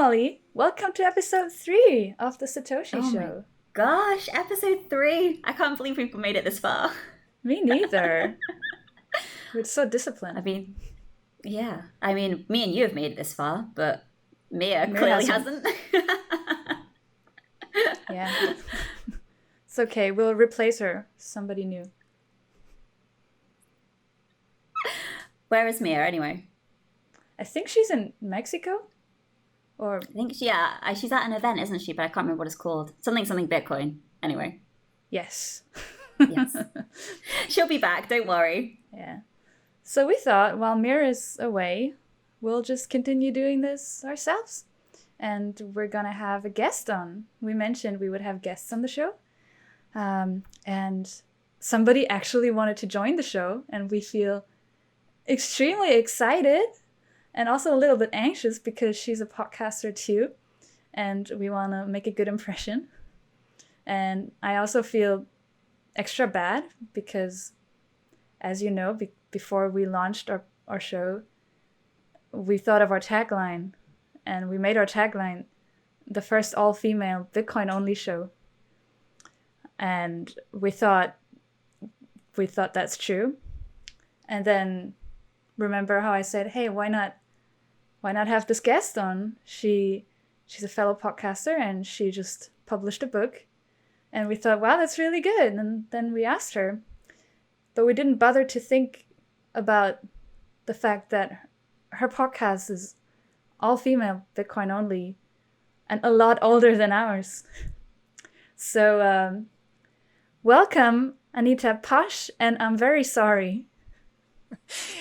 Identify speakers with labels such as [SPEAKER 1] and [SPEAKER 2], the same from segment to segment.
[SPEAKER 1] Molly. Welcome to episode 3 of the SatoSHE Show.
[SPEAKER 2] Gosh, episode 3. I can't believe we've made it this far.
[SPEAKER 1] Me neither. We're so disciplined.
[SPEAKER 2] I mean, me and you have made it this far, but Mia clearly hasn't.
[SPEAKER 1] Yeah. It's okay. We'll replace her. Somebody new.
[SPEAKER 2] Where is Mia anyway?
[SPEAKER 1] I think she's in Mexico. Or
[SPEAKER 2] I think she's at an event, isn't she? But I can't remember what it's called. Something Bitcoin. Anyway.
[SPEAKER 1] Yes.
[SPEAKER 2] Yes. She'll be back, don't worry.
[SPEAKER 1] Yeah. So we thought while Mira is away, we'll just continue doing this ourselves. And we're going to have a guest on. We mentioned we would have guests on the show. And somebody actually wanted to join the show. And we feel extremely excited and also a little bit anxious because she's a podcaster too. And we want to make a good impression. And I also feel extra bad because, as you know, before we launched our show, we thought of our tagline. And we made our tagline the first all-female Bitcoin-only show. And we thought that's true. And then remember how I said, hey, why not have this guest on? She's a fellow podcaster and she just published a book. And we thought, wow, that's really good. And then we asked her. But we didn't bother to think about the fact that her podcast is all female, Bitcoin only, and a lot older than ours. So welcome, Anita Posch, and I'm very sorry.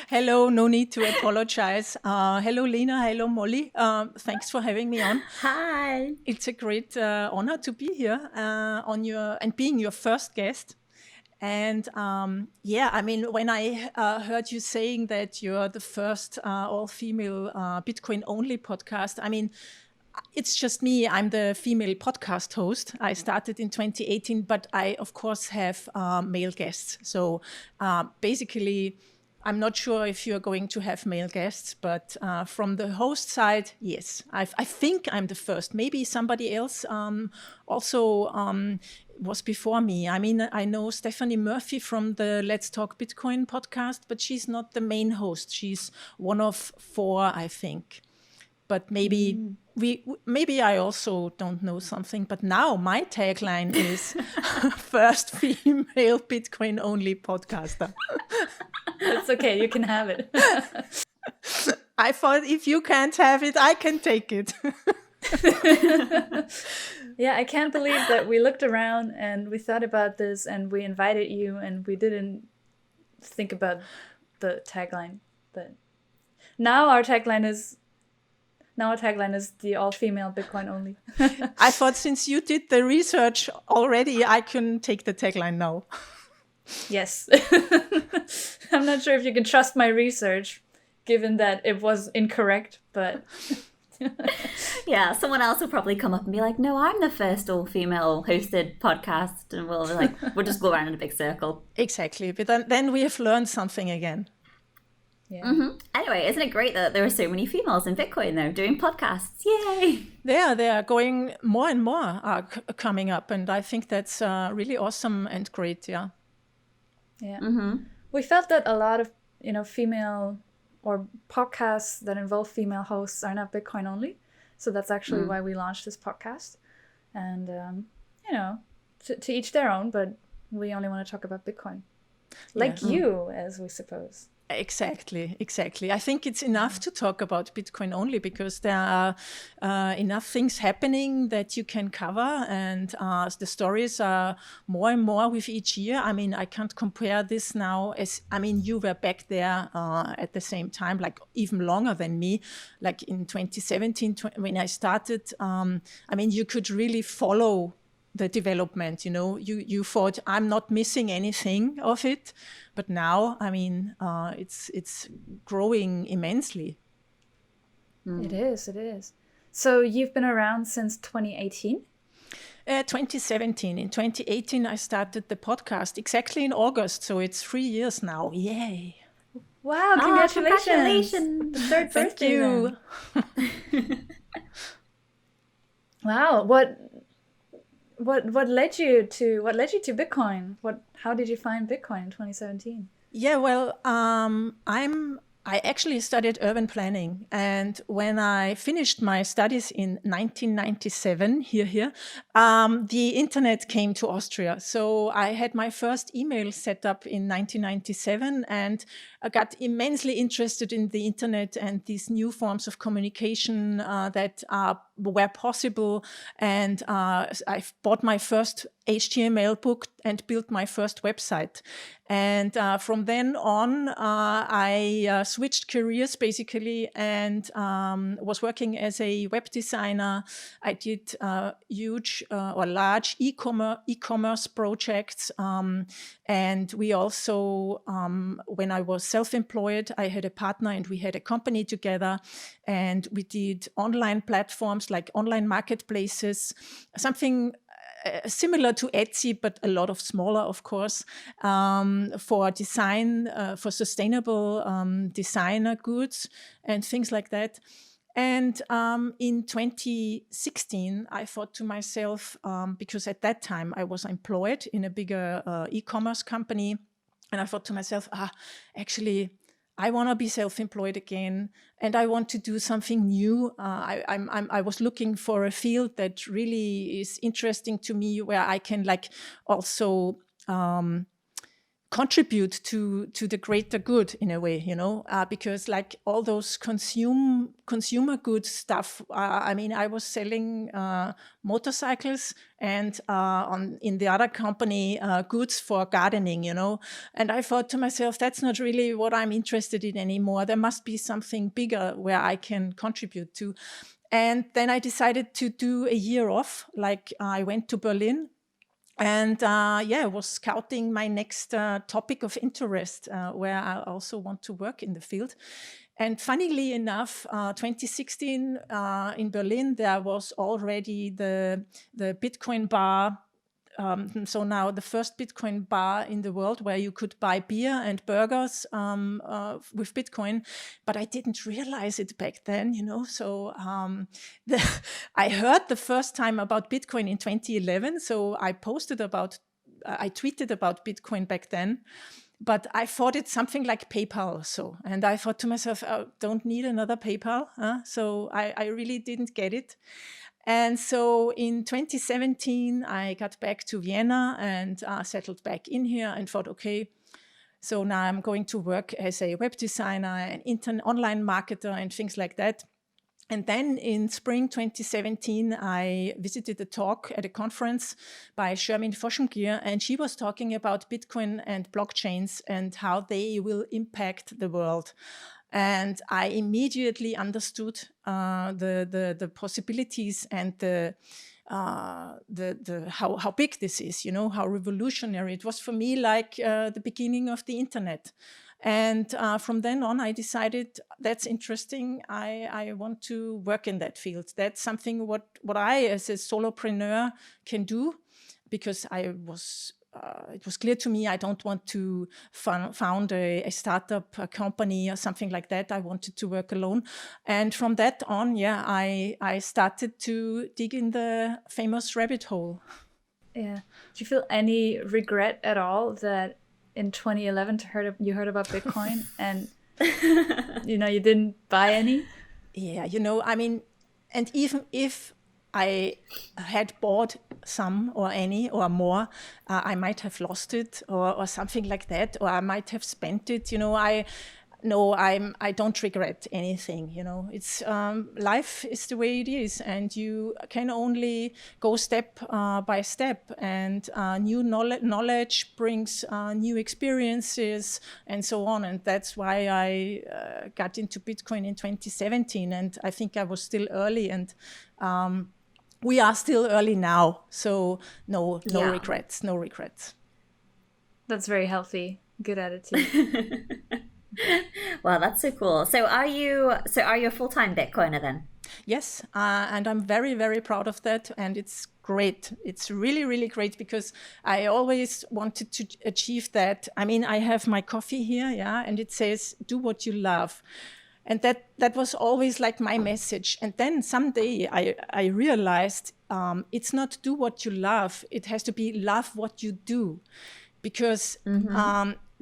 [SPEAKER 3] Hello, no need to apologize. Hello, Lena. Hello, Molly. Thanks for having me on.
[SPEAKER 2] Hi.
[SPEAKER 3] It's a great honor to be here and being your first guest. And when I heard you saying that you're the first all-female Bitcoin-only podcast, it's just me. I'm the female podcast host. I started in 2018, but I, of course, have male guests. So basically, I'm not sure if you're going to have male guests, but from the host side, yes. I think I'm the first. Maybe somebody else also was before me. I know Stephanie Murphy from the Let's Talk Bitcoin podcast, but she's not the main host. She's one of 4, I think. But maybe I also don't know something. But now my tagline is first female Bitcoin only podcaster.
[SPEAKER 1] It's okay, you can have it.
[SPEAKER 3] I thought if you can't have it, I can take it.
[SPEAKER 1] Yeah, I can't believe that we looked around and we thought about this and we invited you and we didn't think about the tagline. But now our tagline is the all-female Bitcoin only.
[SPEAKER 3] I thought since you did the research already, I can take the tagline now.
[SPEAKER 1] Yes. I'm not sure if you can trust my research, given that it was incorrect, but...
[SPEAKER 2] Yeah, someone else will probably come up and be like, no, I'm the first all-female hosted podcast. And we'll just go around in a big circle.
[SPEAKER 3] Exactly. But then we have learned something again.
[SPEAKER 1] Yeah.
[SPEAKER 2] Mm-hmm. Anyway, isn't it great that there are so many females in Bitcoin, though, doing podcasts? Yay!
[SPEAKER 3] They are going more and more are coming up. And I think that's really awesome and great, yeah.
[SPEAKER 1] Yeah.
[SPEAKER 2] Mm-hmm.
[SPEAKER 1] We felt that a lot of, female or podcasts that involve female hosts are not Bitcoin only. So that's actually why we launched this podcast. And, to each their own, but we only want to talk about Bitcoin. Like you, as we suppose.
[SPEAKER 3] Exactly. I think it's enough to talk about Bitcoin only because there are enough things happening that you can cover, and the stories are more and more with each year. I can't compare this now you were back there at the same time, like even longer than me, like in 2017 when I started. You could really follow the development, you thought I'm not missing anything of it, but now, it's growing immensely.
[SPEAKER 1] It is. So you've been around since 2018?
[SPEAKER 3] 2017. In 2018, I started the podcast exactly in August, so it's 3 years now. Yay!
[SPEAKER 1] Wow! Congratulations!
[SPEAKER 2] Congratulations.
[SPEAKER 1] The third birthday.
[SPEAKER 3] Thank you.
[SPEAKER 1] Wow. What led you to Bitcoin? How did you find Bitcoin in 2017?
[SPEAKER 3] Yeah, well, I actually studied urban planning, and when I finished my studies in 1997, the internet came to Austria. So I had my first email set up in 1997, and I got immensely interested in the internet and these new forms of communication that were possible. And I bought my first HTML book and built my first website. And from then on, I switched careers basically and was working as a web designer. I did huge or large e-commerce projects. And we also, when I was self-employed, I had a partner and we had a company together. And we did online platforms like online marketplaces, something similar to Etsy, but a lot of smaller, of course, for design, for sustainable designer goods and things like that. And in 2016, I thought to myself, because at that time I was employed in a bigger e-commerce company, and I thought to myself, actually, I want to be self-employed again, and I want to do something new. I was looking for a field that really is interesting to me, where I can also contribute to the greater good in a way, because like all those consumer goods stuff. I was selling motorcycles and in the other company goods for gardening, and I thought to myself, that's not really what I'm interested in anymore. There must be something bigger where I can contribute to. And then I decided to do a year off. I went to Berlin. And was scouting my next topic of interest, where I also want to work in the field. And funnily enough, 2016 in Berlin, there was already the Bitcoin bar. So now the first Bitcoin bar in the world, where you could buy beer and burgers with Bitcoin. But I didn't realize it back then, So I heard the first time about Bitcoin in 2011. So I tweeted about Bitcoin back then. But I thought it's something like PayPal. And I thought to myself, don't need another PayPal. So I really didn't get it. And so in 2017, I got back to Vienna and settled back in here and thought, okay, so now I'm going to work as a web designer and online marketer and things like that. And then in spring 2017, I visited a talk at a conference by Shermin Foschengier, and she was talking about Bitcoin and blockchains and how they will impact the world. And I immediately understood the possibilities and how big this is, how revolutionary it was for me, like the beginning of the internet. And from then on, I decided that's interesting. I want to work in that field. That's something what I, as a solopreneur, can do, because it was clear to me I don't want to found a startup, a company or something like that. I wanted to work alone. And from that on, I started to dig in the famous rabbit hole.
[SPEAKER 1] Yeah. Do you feel any regret at all that in 2011 you heard about Bitcoin and you didn't buy any?
[SPEAKER 3] Yeah, and even if I had bought some or any or more, I might have lost it or something like that, or I might have spent it. I don't regret anything. It's life is the way it is, and you can only go step by step. And new knowledge brings new experiences and so on. And that's why I got into Bitcoin in 2017. And I think I was still early, and we are still early now, so no regrets.
[SPEAKER 1] That's very healthy. Good attitude.
[SPEAKER 2] Wow, that's so cool. So are you a full-time Bitcoiner then?
[SPEAKER 3] Yes, and I'm very, very proud of that, and it's great. It's really, really great, because I always wanted to achieve that. I have my coffee here, and it says, do what you love. And that was always like my message. And then someday I realized it's not do what you love. It has to be love what you do. Because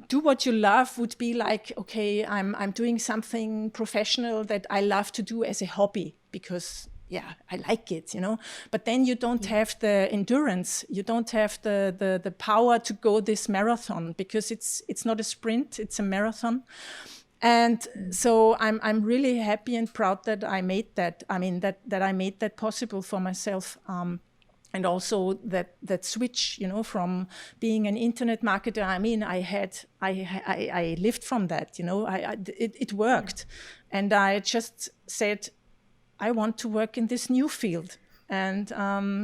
[SPEAKER 3] do what you love would be like, okay, I'm doing something professional that I love to do as a hobby because, yeah, I like it, you know. But then you don't have the endurance. You don't have the power to go this marathon because it's not a sprint, it's a marathon. And so I'm really happy and proud that I made that. I mean, that I made that possible for myself. And also that switch, you know, from being an internet marketer. I mean, I lived from that, you know, it worked. And I just said, I want to work in this new field. And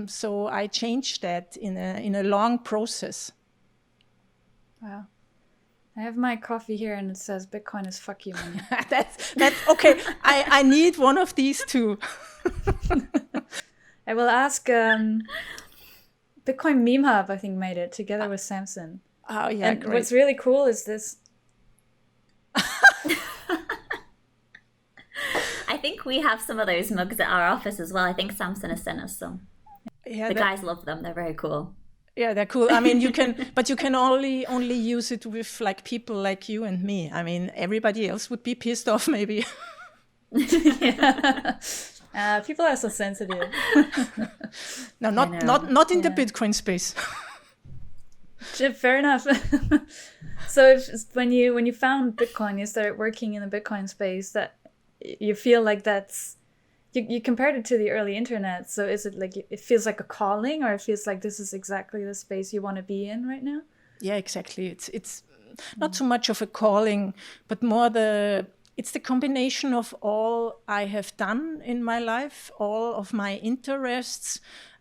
[SPEAKER 3] so I changed that in a long process.
[SPEAKER 1] Wow. I have my coffee here and it says Bitcoin is fuck you money.
[SPEAKER 3] that's okay. I need one of these two.
[SPEAKER 1] I will ask Bitcoin Meme Hub, I think, made it together with Samson.
[SPEAKER 3] Oh yeah,
[SPEAKER 1] and
[SPEAKER 3] great.
[SPEAKER 1] What's really cool is this.
[SPEAKER 2] I think we have some of those mugs at our office as well. I think Samson has sent us some.
[SPEAKER 3] Yeah,
[SPEAKER 2] the guys love them. They're very cool.
[SPEAKER 3] Yeah, they're cool. I mean, you can only use it with like people like you and me. I mean, everybody else would be pissed off maybe.
[SPEAKER 1] People are so sensitive.
[SPEAKER 3] No, not in the Bitcoin space.
[SPEAKER 1] Fair enough. So when you found Bitcoin, you started working in the Bitcoin space, that you feel like that's you compared it to the early internet. So is it like it feels like a calling, or it feels like this is exactly the space you want to be in right now?
[SPEAKER 3] Yeah, exactly. It's not so much of a calling, but more it's the combination of all I have done in my life, all of my interests.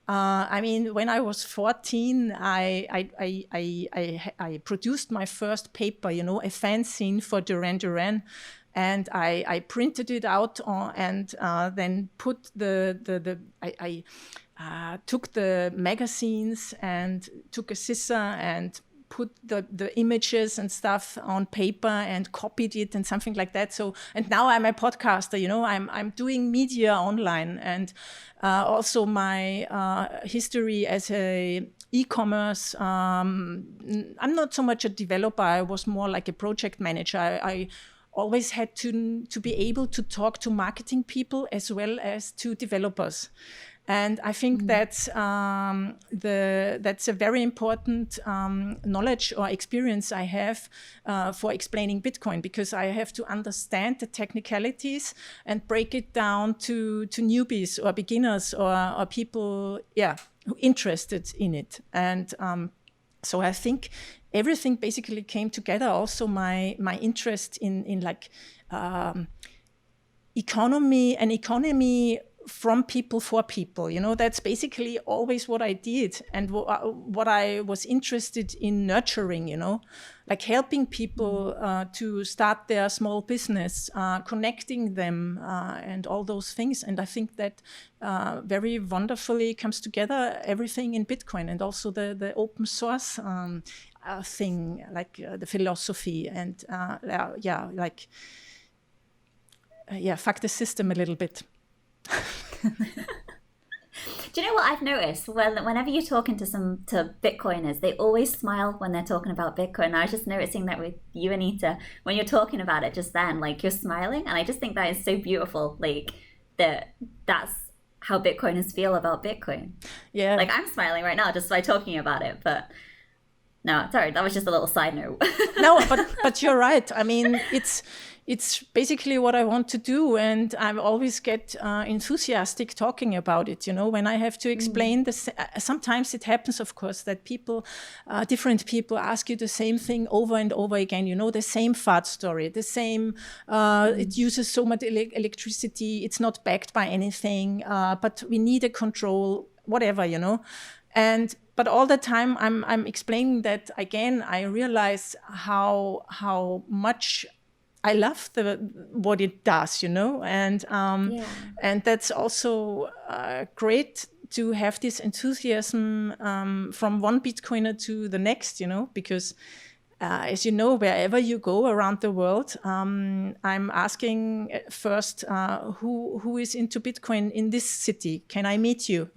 [SPEAKER 3] I mean, when I was 14, I produced my first paper, you know, a fanzine for Duran Duran. And I printed it out and then put I took the magazines and took a scissor and put the images and stuff on paper and copied it and something like that. So, and now I'm a podcaster, you know, I'm doing media online, and also my history as a e-commerce. I'm not so much a developer. I was more like a project manager. I always had to be able to talk to marketing people as well as to developers. And I think that's a very important knowledge or experience I have for explaining Bitcoin, because I have to understand the technicalities and break it down to newbies or beginners or people, who interested in it. And so I think everything basically came together. Also my interest in like economy from people for people, you know, that's basically always what I did, and what I was interested in nurturing, you know, like helping people to start their small business, connecting them, and all those things. And I think that very wonderfully comes together, everything in Bitcoin, and also the open source thing, like the philosophy, and fuck the system a little bit.
[SPEAKER 2] Do you know what I've noticed? Whenever you're talking to Bitcoiners, they always smile when they're talking about Bitcoin. I was just noticing that with you, Anita, when you're talking about it just then, like, you're smiling, and I just think that is so beautiful. Like, that's how Bitcoiners feel about Bitcoin.
[SPEAKER 3] Yeah.
[SPEAKER 2] Like, I'm smiling right now just by talking about it, but no, sorry, that was just a little side note.
[SPEAKER 3] No, but you're right. I mean, it's basically what I want to do, and I always get enthusiastic talking about it. You know, when I have to explain this, sometimes it happens, of course, that different people ask you the same thing over and over again. You know, the same fart story, the same. It uses so much electricity. It's not backed by anything, but we need a control, whatever. You know, but all the time I'm explaining that again. I realize how much I love what it does, you know, and that's also great to have this enthusiasm from one Bitcoiner to the next, you know, because as you know, wherever you go around the world, I'm asking first, who is into Bitcoin in this city? Can I meet you?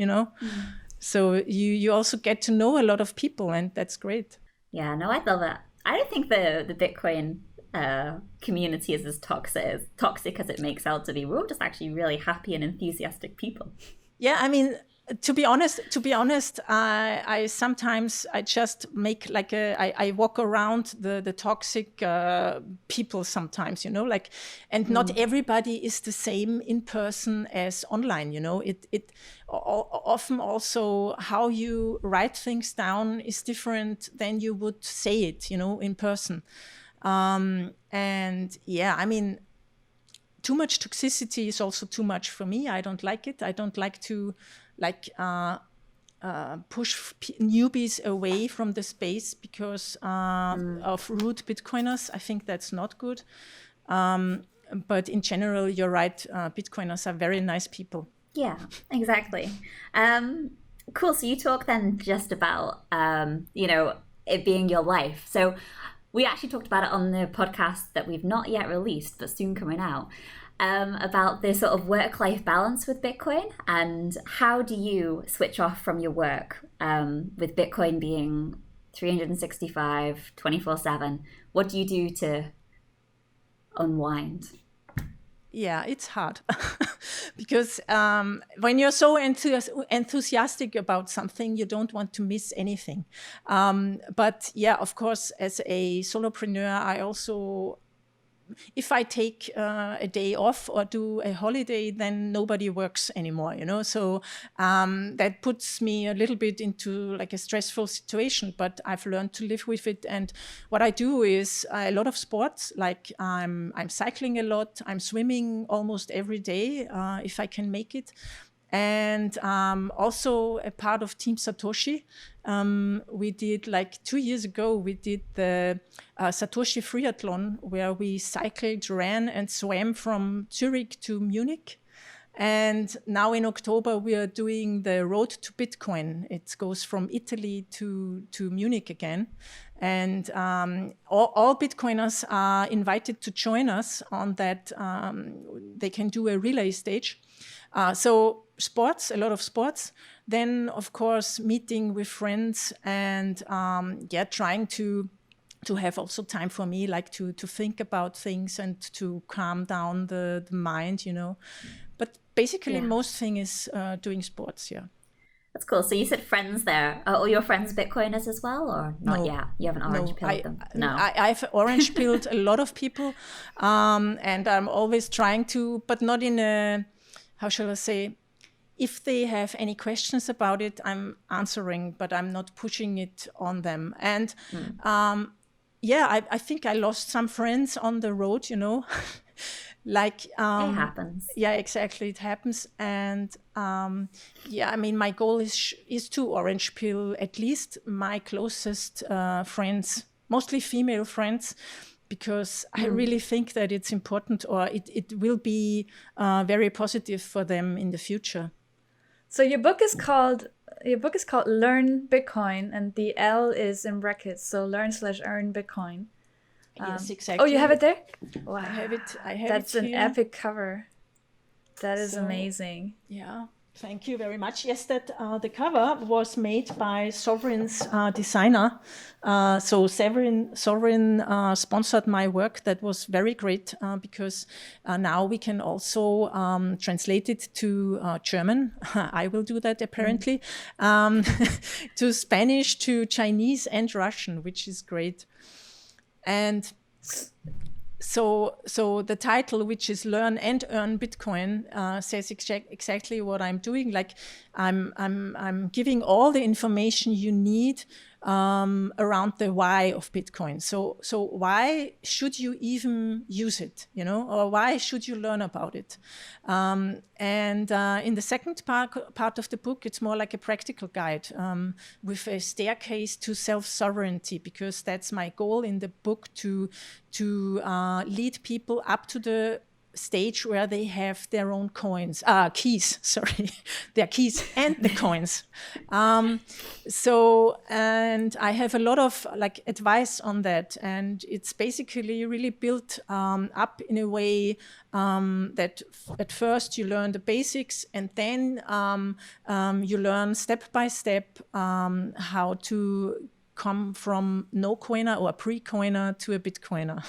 [SPEAKER 3] So you also get to know a lot of people, and that's great.
[SPEAKER 2] Yeah, no, I love it. I don't think the Bitcoin community is as toxic as it makes out to be. We're all just actually really happy and enthusiastic people.
[SPEAKER 3] Yeah, I mean, to be honest, I sometimes I just make like I walk around the toxic people sometimes, like, and not everybody is the same in person as online, it often also how you write things down is different than you would say it, in person. And yeah, I mean, too much toxicity is also too much for me. I don't like it. I don't like to push newbies away from the space because of rude Bitcoiners. I think that's not good. But in general, you're right. Bitcoiners are very nice people.
[SPEAKER 2] Yeah, exactly. Cool. So you talk then just about, it being your life. So we actually talked about it on the podcast that we've not yet released, but soon coming out, about this sort of work-life balance with Bitcoin, and how do you switch off from your work with Bitcoin being 365, 24/7? What do you do to unwind?
[SPEAKER 3] Yeah, it's hard because when you're so enthusiastic about something, you don't want to miss anything. But yeah, of course, as a solopreneur, I also, if I take a day off or do a holiday, then nobody works anymore, So that puts me a little bit into like a stressful situation, but I've learned to live with it. And what I do is a lot of sports, like I'm cycling a lot, I'm swimming almost every day if I can make it. And also a part of Team SatoSHE. We did, like 2 years ago, we did the SatoSHE Triathlon, where we cycled, ran, and swam from Zurich to Munich. And now in October, we are doing the Road to Bitcoin. It goes from Italy to Munich again. And all Bitcoiners are invited to join us on that. They can do a relay stage. So sports, a lot of sports. Then, of course, meeting with friends and trying to have also time for me, like to think about things and to calm down the mind, But basically, most thing is doing sports, yeah.
[SPEAKER 2] That's cool. So you said friends there. Are all your friends Bitcoiners as well, or not yet? You haven't orange-pilled them? No.
[SPEAKER 3] I've orange-pilled a lot of people, and I'm always trying to, but not in a, how shall I say, if they have any questions about it, I'm answering, but I'm not pushing it on them. And I think I lost some friends on the road, Like
[SPEAKER 2] it happens.
[SPEAKER 3] Yeah, exactly, it happens. And I mean, my goal is to orange pill at least my closest friends, mostly female friends, because I really think that it's important, or it will be very positive for them in the future.
[SPEAKER 1] So your book is called Learn Bitcoin, and the L is in brackets, so learn/earn Bitcoin.
[SPEAKER 3] Yes, exactly.
[SPEAKER 1] Oh, you have it there? Wow.
[SPEAKER 3] I have it.
[SPEAKER 1] That's
[SPEAKER 3] it
[SPEAKER 1] an
[SPEAKER 3] here.
[SPEAKER 1] epic cover. That is amazing.
[SPEAKER 3] Yeah, thank you very much. Yes, that the cover was made by Sovereign's designer. So Sovereign sponsored my work. That was very great because now we can also translate it to German. I will do that apparently. To Spanish, to Chinese and Russian, which is great. And so the title, which is Learn and Earn Bitcoin, says exactly what I'm doing. Like I'm giving all the information you need around the why of Bitcoin. So why should you even use it, or why should you learn about it? And in the second part of the book, it's more like a practical guide with a staircase to self-sovereignty, because that's my goal in the book, to lead people up to the stage where they have their own keys, sorry, their keys and the coins. And I have a lot of like advice on that. And it's basically really built up in a way that at first you learn the basics, and then you learn step by step how to come from no coiner or pre-coiner to a Bitcoiner.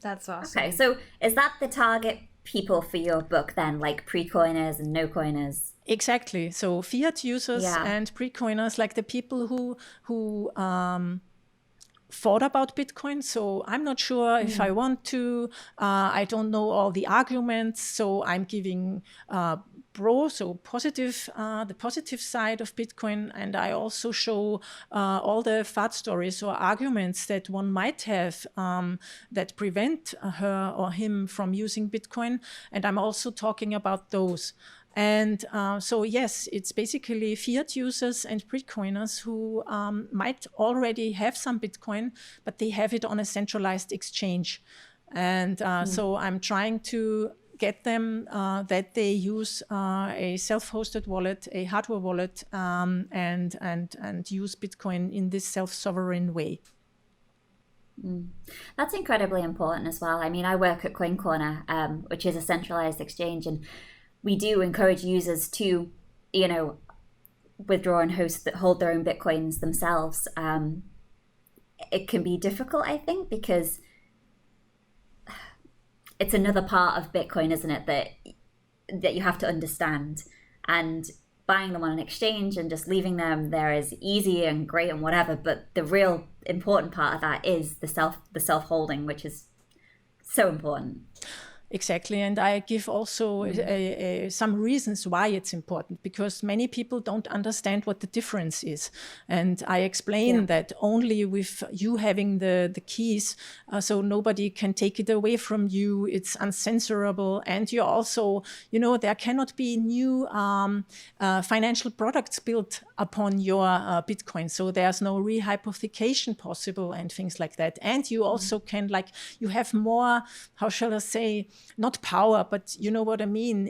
[SPEAKER 1] That's awesome.
[SPEAKER 2] Okay, so is that the target people for your book then, like pre-coiners and no coiners?
[SPEAKER 3] Exactly. So fiat users and pre-coiners, like the people who thought about Bitcoin. So I'm not sure if I want to. I don't know all the arguments. So I'm giving the positive side of Bitcoin. And I also show all the FAT stories or arguments that one might have that prevent her or him from using Bitcoin. And I'm also talking about those. And so, yes, it's basically fiat users and pre-coiners who might already have some Bitcoin, but they have it on a centralized exchange. And so I'm trying to get them that they use a self-hosted wallet, a hardware wallet, and use Bitcoin in this self-sovereign way.
[SPEAKER 2] That's incredibly important as well. I mean, I work at Coin Corner, which is a centralized exchange, and we do encourage users to, withdraw and hold their own Bitcoins themselves. It can be difficult, I think, because it's another part of Bitcoin, isn't it, that you have to understand. And buying them on an exchange and just leaving them there is easy and great and whatever. But the real important part of that is the self-holding, which is so important.
[SPEAKER 3] Exactly. And I give also some reasons why it's important, because many people don't understand what the difference is. And I explain that only with you having the keys, so nobody can take it away from you. It's uncensorable. And you also, there cannot be new financial products built upon your Bitcoin. So there's no rehypothecation possible and things like that. And you also can, you have more, how shall I say, not power, but you know what I mean.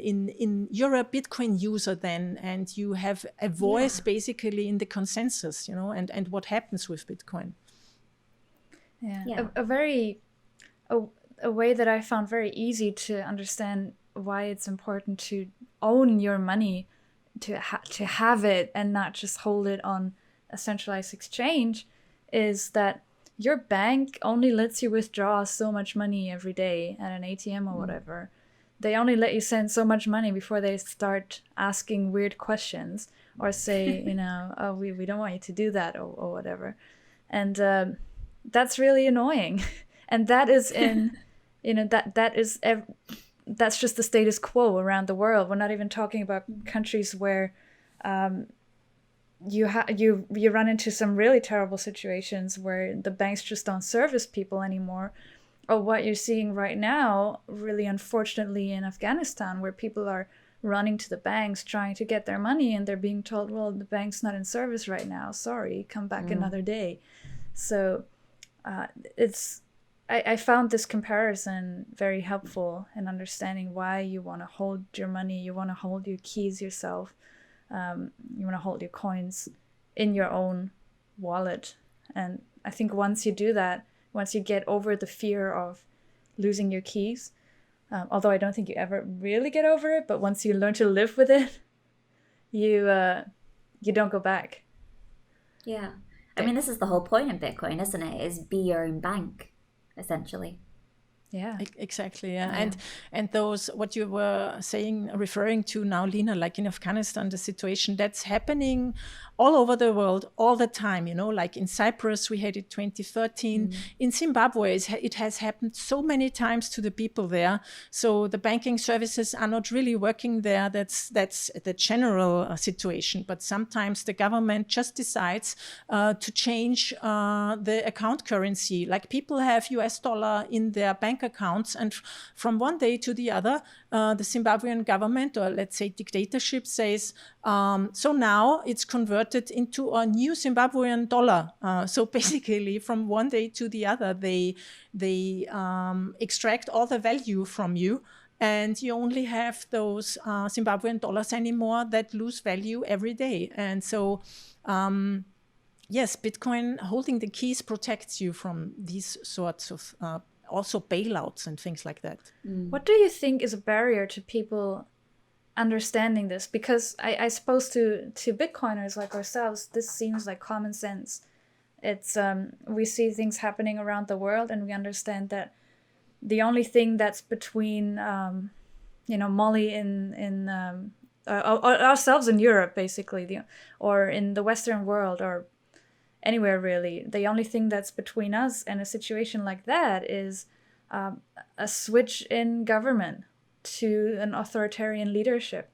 [SPEAKER 3] You're a Bitcoin user then, and you have a voice basically in the consensus, and what happens with Bitcoin.
[SPEAKER 1] Yeah. A way that I found very easy to understand why it's important to own your money, to have it and not just hold it on a centralized exchange, is that your bank only lets you withdraw so much money every day at an ATM or whatever. They only let you send so much money before they start asking weird questions or say, oh, we don't want you to do that or whatever. And that's really annoying. And that is that's just the status quo around the world. We're not even talking about countries where you run into some really terrible situations where the banks just don't service people anymore, or what you're seeing right now, really unfortunately, in Afghanistan, where people are running to the banks trying to get their money, and they're being told, well, the bank's not in service right now, sorry, come back another day. So I found this comparison very helpful in understanding why you want to hold your money, you want to hold your keys yourself. You want to hold your coins in your own wallet. And I think once you do that, once you get over the fear of losing your keys, although I don't think you ever really get over it, but once you learn to live with it, you don't go back.
[SPEAKER 2] Yeah. I mean, this is the whole point in Bitcoin, isn't it? Is be your own bank, essentially.
[SPEAKER 3] Yeah, exactly. Yeah. And those, what you were saying, referring to now, Lena, like in Afghanistan, the situation that's happening all over the world all the time, like in Cyprus, we had it 2013. In Zimbabwe, it has happened so many times to the people there. So the banking services are not really working there. That's the general situation. But sometimes the government just decides to change the account currency. Like people have US dollar in their bank bank accounts. And from one day to the other, the Zimbabwean government, or let's say dictatorship, says, so now it's converted into a new Zimbabwean dollar. So basically, from one day to the other, they extract all the value from you. And you only have those Zimbabwean dollars anymore that lose value every day. And so, yes, Bitcoin holding the keys protects you from these sorts of also bailouts and things like that.
[SPEAKER 1] What do you think is a barrier to people understanding this? Because I suppose to Bitcoiners like ourselves, this seems like common sense. It's we see things happening around the world, and we understand that the only thing that's between Molly in ourselves in Europe, basically, or in the Western world, or anywhere really, the only thing that's between us and a situation like that is a switch in government to an authoritarian leadership.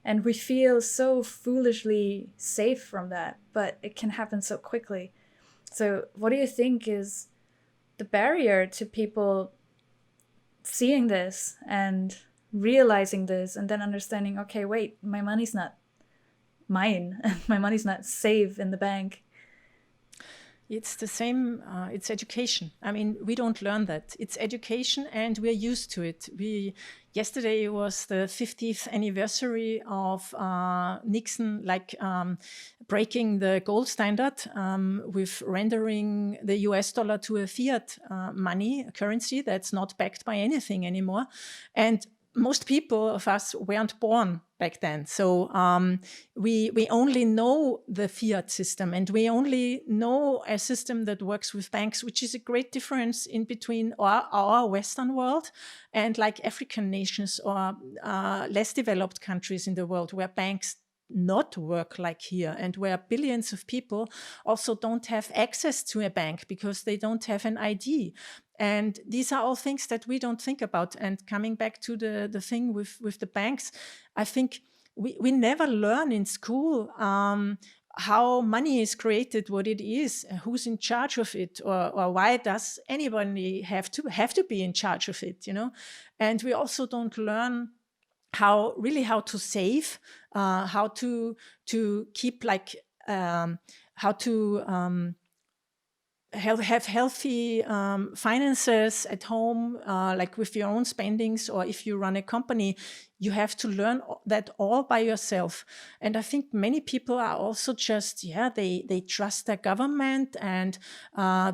[SPEAKER 1] And we feel so foolishly safe from that, but it can happen so quickly. So what do you think is the barrier to people seeing this and realizing this, and then understanding, okay, wait, my money's not mine, my money's not safe in the bank?
[SPEAKER 3] It's the same, it's education. I mean, we don't learn that. It's education, and we're used to it. Yesterday was the 50th anniversary of Nixon, breaking the gold standard with rendering the US dollar to a fiat money, a currency that's not backed by anything anymore. And most people of us weren't born back then. So we only know the fiat system, and we only know a system that works with banks, which is a great difference in between our Western world and like African nations or less developed countries in the world, where banks not work like here, and where billions of people also don't have access to a bank because they don't have an ID. And these are all things that we don't think about. And coming back to the thing with the banks, I think we never learn in school how money is created, what it is, who's in charge of it, or why does anybody have to be in charge of it, And we also don't learn how to save, how to keep how to have healthy finances at home, like with your own spendings, or if you run a company, you have to learn that all by yourself. And I think many people are also just, they trust their government, and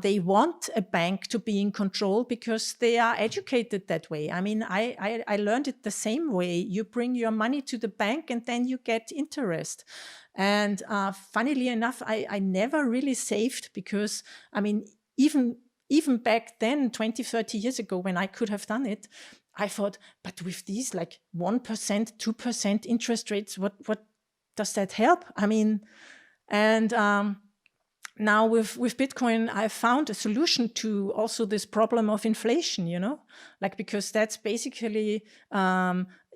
[SPEAKER 3] they want a bank to be in control because they are educated that way. I mean, I learned it the same way. You bring your money to the bank and then you get interest. And funnily enough, I never really saved because, I mean, even back then, 20, 30 years ago, when I could have done it, I thought, but with these like 1%, 2% interest rates, what does that help? I mean, and now with Bitcoin, I found a solution to also this problem of inflation, because that's basically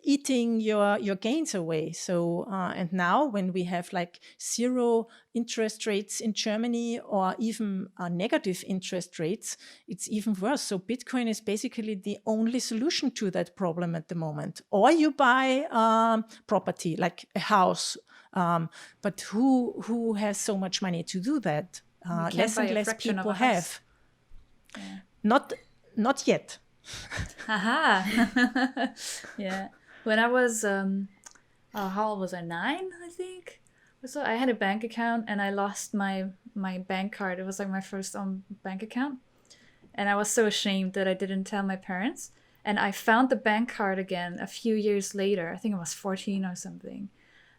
[SPEAKER 3] eating your gains away. So and now when we have like 0 interest rates in Germany, or even negative interest rates, it's even worse. So Bitcoin is basically the only solution to that problem at the moment. Or you buy property like a house, but who has so much money to do that? Less and less people have. Yeah. Not yet.
[SPEAKER 1] Haha. Yeah. When I was, how old was I? 9, I think. So I had a bank account, and I lost my bank card. It was like my first bank account. And I was so ashamed that I didn't tell my parents. And I found the bank card again a few years later. I think I was 14 or something.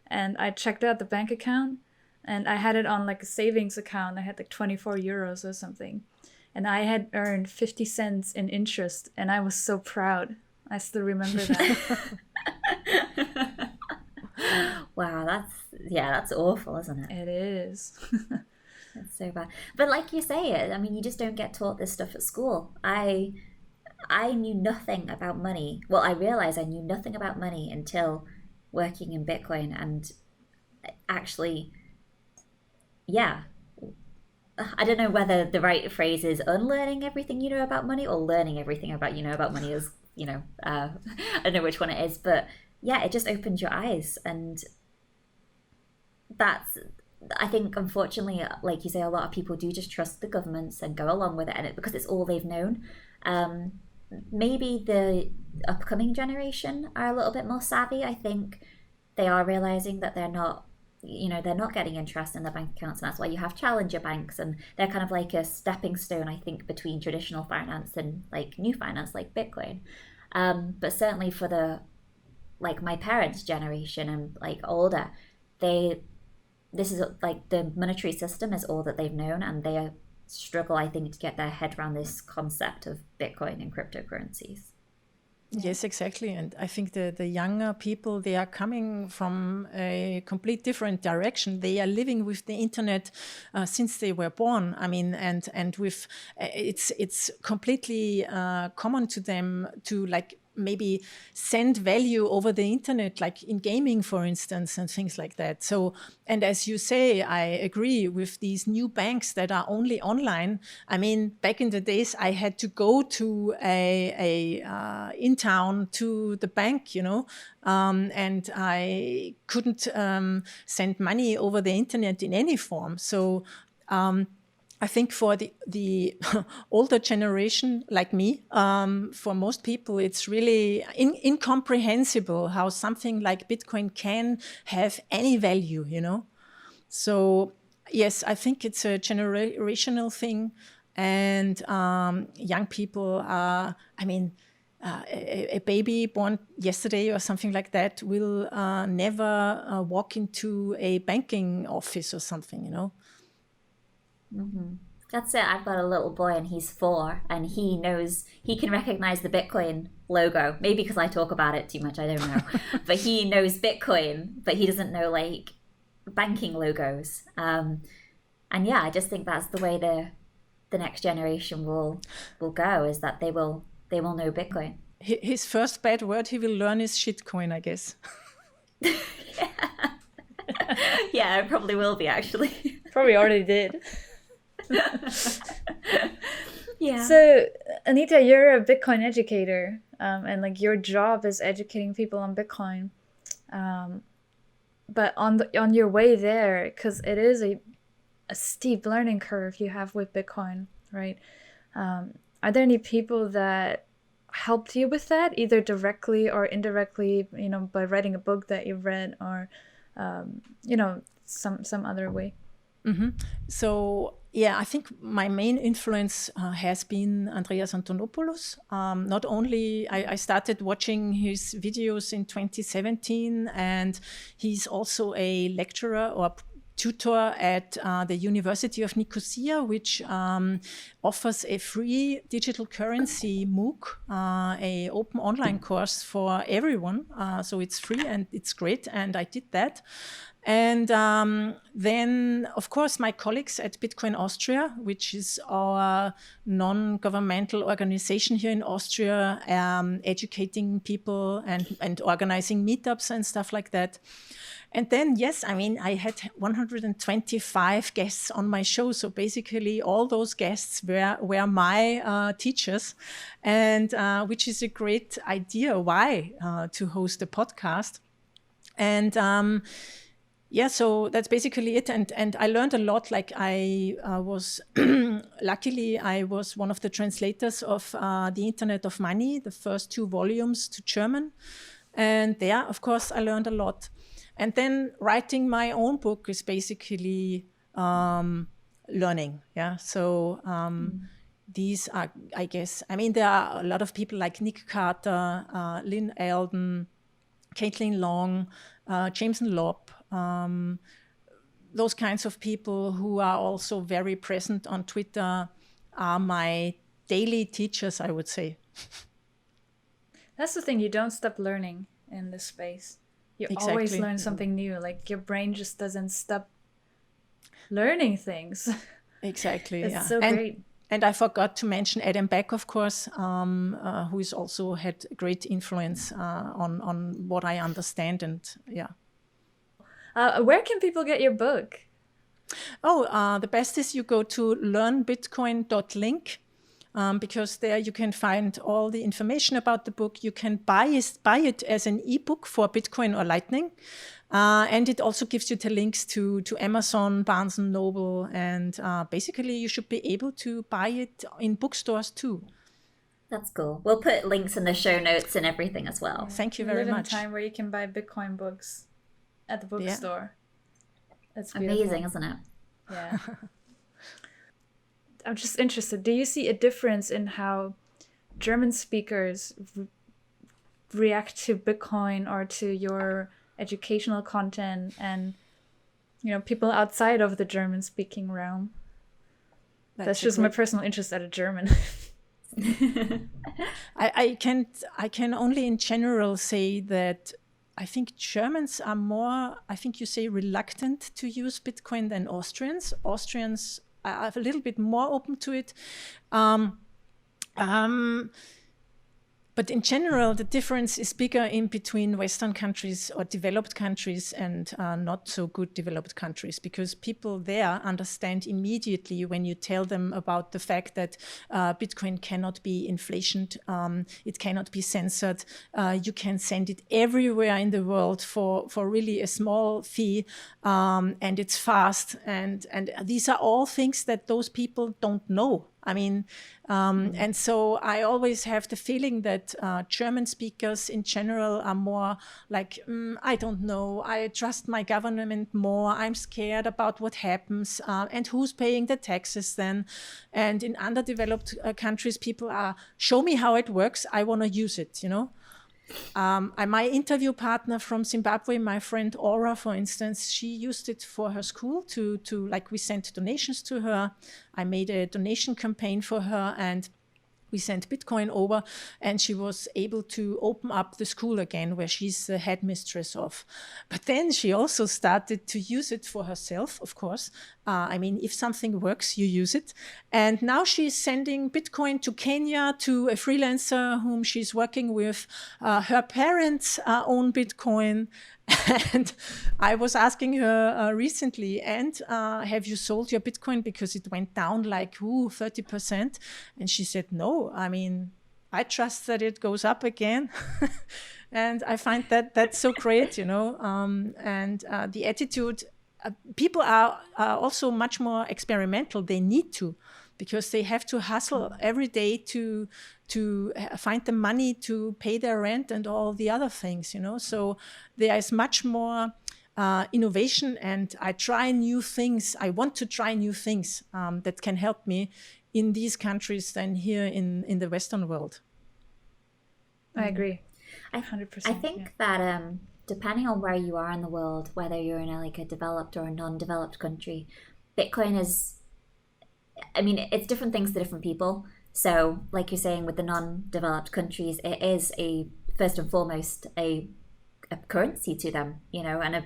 [SPEAKER 1] And I checked out the bank account, and I had it on like a savings account. I had like 24 euros or something. And I had earned 50 cents in interest, and I was so proud. I still remember that.
[SPEAKER 2] Wow, that's awful, isn't it?
[SPEAKER 1] It is.
[SPEAKER 2] That's so bad. But like you say, I mean, you just don't get taught this stuff at school. I knew nothing about money. Well, I realized I knew nothing about money until working in Bitcoin, and actually, I don't know whether the right phrase is unlearning everything you know about money or learning everything about about money is, I don't know which one it is, but yeah, it just opens your eyes. And that's, I think, unfortunately, like you say, a lot of people do just trust the governments and go along with it, and because it's all they've known. Maybe the upcoming generation are a little bit more savvy. I think they are realizing that they're not getting interest in their bank accounts, and that's why you have challenger banks, and they're kind of like a stepping stone, I think, between traditional finance and like new finance, like Bitcoin. But certainly for the like my parents' generation and like older, this is like the monetary system is all that they've known, and they struggle, I think, to get their head around this concept of Bitcoin and cryptocurrencies.
[SPEAKER 3] Yes, exactly. And I think the younger people, they are coming from a complete different direction. They are living with the internet since they were born. I mean, and with it's completely common to them to like maybe send value over the internet, like in gaming, for instance, and things like that. So, and as you say, I agree with these new banks that are only online. I mean, back in the days, I had to go to in town to the bank, and I couldn't send money over the internet in any form. So, I think for the older generation like me, for most people, it's really incomprehensible how something like Bitcoin can have any value, So yes, I think it's a generational thing, and young people are, a baby born yesterday or something like that will never walk into a banking office or something,
[SPEAKER 2] Mm-hmm. That's it. I've got a little boy and he's 4, and he can recognize the Bitcoin logo. Maybe because I talk about it too much, I don't know. But he knows Bitcoin, but he doesn't know like banking logos. And yeah, I just think that's the way the next generation will go, is that they will know Bitcoin.
[SPEAKER 3] His first bad word he will learn is shitcoin, I guess.
[SPEAKER 2] Yeah, it probably will be, actually.
[SPEAKER 1] Probably already did.
[SPEAKER 2] Yeah.
[SPEAKER 1] So, Anita, you're a Bitcoin educator, and like your job is educating people on Bitcoin. But on your way there, because it is a steep learning curve you have with Bitcoin, right? Are there any people that helped you with that, either directly or indirectly, by writing a book that you've read, or some other way?
[SPEAKER 3] Mm-hmm. So yeah, I think my main influence has been Andreas Antonopoulos. Not only I started watching his videos in 2017, and he's also a lecturer or tutor at the University of Nicosia, which offers a free digital currency MOOC, a open online course for everyone. So it's free and it's great, and I did that. And then, of course, my colleagues at Bitcoin Austria, which is our non-governmental organization here in Austria, educating people and organizing meetups and stuff like that. And then, yes, I had 125 guests on my show. So basically all those guests were my teachers, and which is a great idea why to host a podcast. And yeah, so that's basically it. And I learned a lot. Like I was, luckily, I was one of the translators of The Internet of Money, the first 2 volumes to German. And there, of course, I learned a lot. And then writing my own book is basically learning. Yeah. So these are, I guess, there are a lot of people like Nick Carter, Lynn Alden, Caitlin Long, Jameson Lopp, those kinds of people who are also very present on Twitter are my daily teachers, I would say.
[SPEAKER 1] That's the thing, you don't stop learning in this space. You always learn something new. Like your brain just doesn't stop learning things.
[SPEAKER 3] Exactly.
[SPEAKER 1] It's so great.
[SPEAKER 3] And I forgot to mention Adam Beck, of course, who has also had great influence on what I understand. And yeah.
[SPEAKER 1] Where can people get your book?
[SPEAKER 3] Oh, the best is you go to learnbitcoin.link. Because there you can find all the information about the book. You can buy it as an ebook for Bitcoin or Lightning. And it also gives you the links to Amazon, Barnes & Noble. And basically, you should be able to buy it in bookstores too.
[SPEAKER 2] That's cool. We'll put links in the show notes and everything as well.
[SPEAKER 3] Thank you
[SPEAKER 1] We
[SPEAKER 3] very
[SPEAKER 1] live
[SPEAKER 3] much.
[SPEAKER 1] in a time where you can buy Bitcoin books at the bookstore. That's beautiful.
[SPEAKER 2] Amazing, isn't it?
[SPEAKER 1] Yeah. I'm just interested. Do you see a difference in how German speakers react to Bitcoin or to your educational content and, people outside of the German-speaking realm? That's just my personal interest as a German.
[SPEAKER 3] I can only in general say that I think Germans are more, I think you say, reluctant to use Bitcoin than Austrians. Austrians are a little bit more open to it. But in general, the difference is bigger in between Western countries or developed countries and not so good developed countries, because people there understand immediately when you tell them about the fact that Bitcoin cannot be inflationed, it cannot be censored, you can send it everywhere in the world for really a small fee, and it's fast. And these are all things that those people don't know. I mean, and so I always have the feeling that German speakers in general are more like, I don't know, I trust my government more, I'm scared about what happens, and who's paying the taxes then. And in underdeveloped countries, people are, show me how it works, I want to use it, my interview partner from Zimbabwe, my friend Aura, for instance, she used it for her school to like, we sent donations to her. I made a donation campaign for her and we sent Bitcoin over, and she was able to open up the school again where she's the headmistress of. But then she also started to use it for herself, of course. I mean, if something works, you use it. And now she's sending Bitcoin to Kenya to a freelancer whom she's working with. Her parents own Bitcoin. And I was asking her recently, and have you sold your Bitcoin because it went down like 30%? And she said, no, I mean, I trust that it goes up again. And I find that that's so great, and the attitude, people are also much more experimental. They need to, because they have to hustle every day to find the money to pay their rent and all the other things, So there is much more innovation, and I try new things. I want to try new things that can help me in these countries than here in the Western world.
[SPEAKER 1] I agree. 100%.
[SPEAKER 2] I think that depending on where you are in the world, whether you're in a developed or a non-developed country, Bitcoin is, I mean, it's different things to different people. So like you're saying with the non-developed countries, it is first and foremost a currency to them, and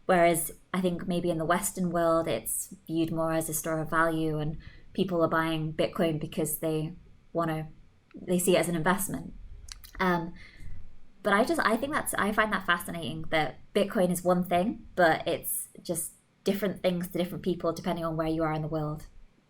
[SPEAKER 2] whereas I think maybe in the Western world, it's viewed more as a store of value, and people are buying Bitcoin because they see it as an investment. But I find that fascinating that Bitcoin is one thing, but it's just different things to different people depending on where you are in the world.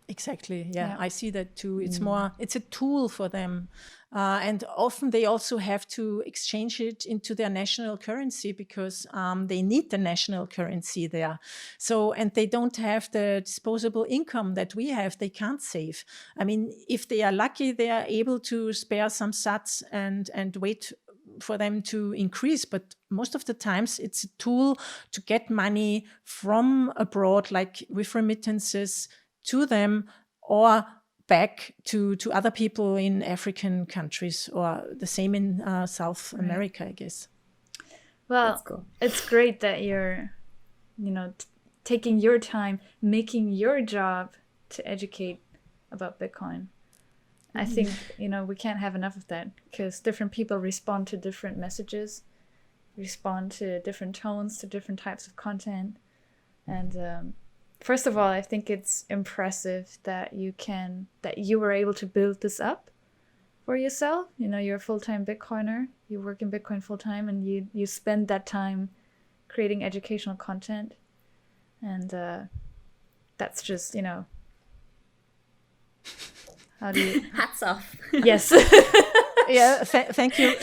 [SPEAKER 3] Exactly. Yeah, I see that too. It's it's a tool for them. And often they also have to exchange it into their national currency because they need the national currency there. So, and they don't have the disposable income that we have. They can't save. I mean, if they are lucky, they are able to spare some sats and wait for them to increase. But most of the times it's a tool to get money from abroad, like with remittances to them or back to other people in African countries, or the same in South America, I guess.
[SPEAKER 1] Well,
[SPEAKER 2] cool.
[SPEAKER 1] It's great that you're, taking your time, making your job to educate about Bitcoin. I think, we can't have enough of that, because different people respond to different messages, respond to different tones, to different types of content. And first of all, I think it's impressive that you were able to build this up for yourself. You're a full-time Bitcoiner, you work in Bitcoin full-time, and you spend that time creating educational content. And that's just, how do you...
[SPEAKER 2] Hats off.
[SPEAKER 1] Yes.
[SPEAKER 3] Yeah, thank you.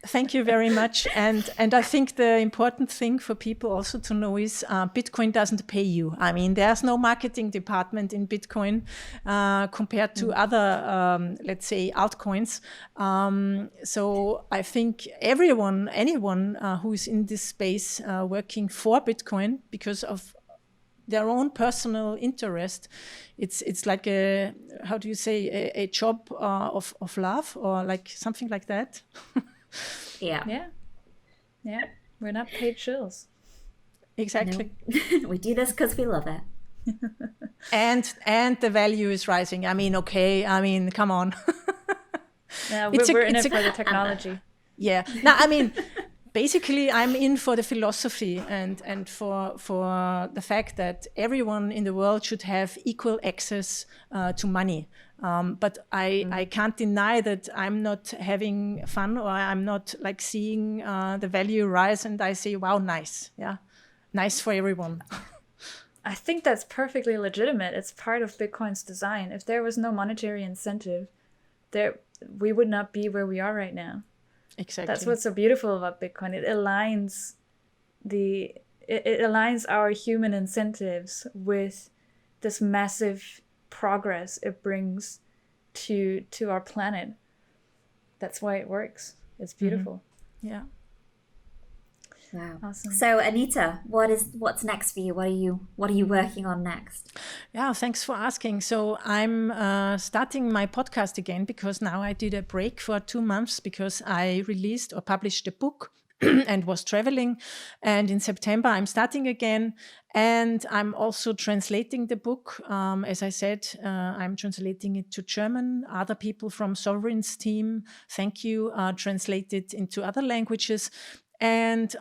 [SPEAKER 3] Thank you very much. And I think the important thing for people also to know is Bitcoin doesn't pay you. I mean, there's no marketing department in Bitcoin compared to other, let's say, altcoins. So I think anyone who is in this space working for Bitcoin because of their own personal interest, it's like a, how do you say, a job of love, or like something like that.
[SPEAKER 2] Yeah.
[SPEAKER 1] We're not paid shills.
[SPEAKER 3] Exactly.
[SPEAKER 2] No. We do this because we love it.
[SPEAKER 3] And the value is rising. I mean, come on.
[SPEAKER 1] Yeah, we're in it for the technology.
[SPEAKER 3] Yeah. No, I mean, basically, I'm in for the philosophy and for the fact that everyone in the world should have equal access to money. But I can't deny that I'm not having fun, or I'm not like seeing the value rise, and I say, wow, nice. Yeah, nice for everyone.
[SPEAKER 1] I think that's perfectly legitimate. It's part of Bitcoin's design. If there was no monetary incentive, we would not be where we are right now.
[SPEAKER 3] Exactly.
[SPEAKER 1] That's what's so beautiful about Bitcoin. It aligns it aligns our human incentives with this massive progress it brings to our planet. That's why it works. It's beautiful.
[SPEAKER 3] Mm-hmm. Yeah.
[SPEAKER 2] Wow.
[SPEAKER 1] Awesome.
[SPEAKER 2] So Anita, what's next for you? What are you working on next?
[SPEAKER 3] Yeah, thanks for asking. So I'm starting my podcast again because now I did a break for 2 months because I released or published a book and was traveling. And in September, I'm starting again. And I'm also translating the book. As I said, I'm translating it to German. Other people from Sovereign's team, thank you, translate it into other languages. And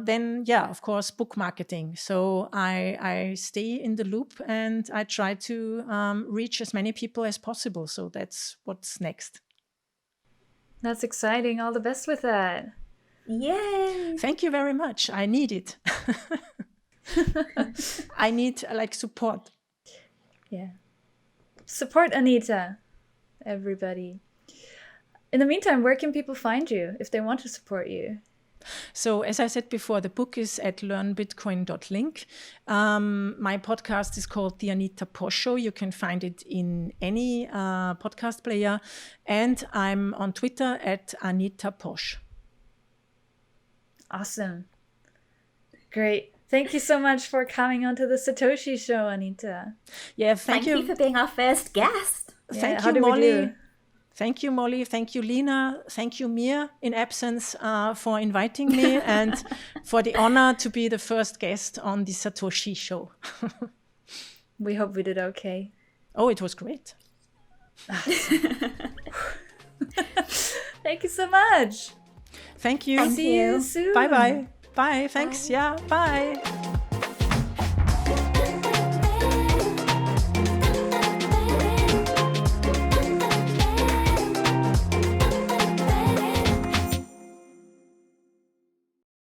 [SPEAKER 3] then, of course, book marketing. So I stay in the loop and I try to reach as many people as possible. So that's what's next.
[SPEAKER 1] That's exciting. All the best with that.
[SPEAKER 2] Yay!
[SPEAKER 3] Thank you very much. I need it. I need support.
[SPEAKER 1] Yeah. Support Anita, everybody. In the meantime, where can people find you if they want to support you?
[SPEAKER 3] So as I said before, the book is at learnbitcoin.link. My podcast is called The Anita Posch Show. You can find it in any podcast player. And I'm on Twitter at Anita Posch.
[SPEAKER 1] Awesome. Great. Thank you so much for coming onto the SatoSHE Show, Anita.
[SPEAKER 3] Yeah,
[SPEAKER 2] thank you for being our first guest.
[SPEAKER 3] Thank you, Molly. Thank you, Molly. Thank you, Lena. Thank you, Mir, in absence, for inviting me and for the honor to be the first guest on the SatoSHE Show.
[SPEAKER 1] We hope we did okay.
[SPEAKER 3] Oh, it was great.
[SPEAKER 1] Thank you so much.
[SPEAKER 3] Thank you.
[SPEAKER 1] See you soon.
[SPEAKER 3] Bye-bye. Bye. Thanks. Bye. Yeah. Bye.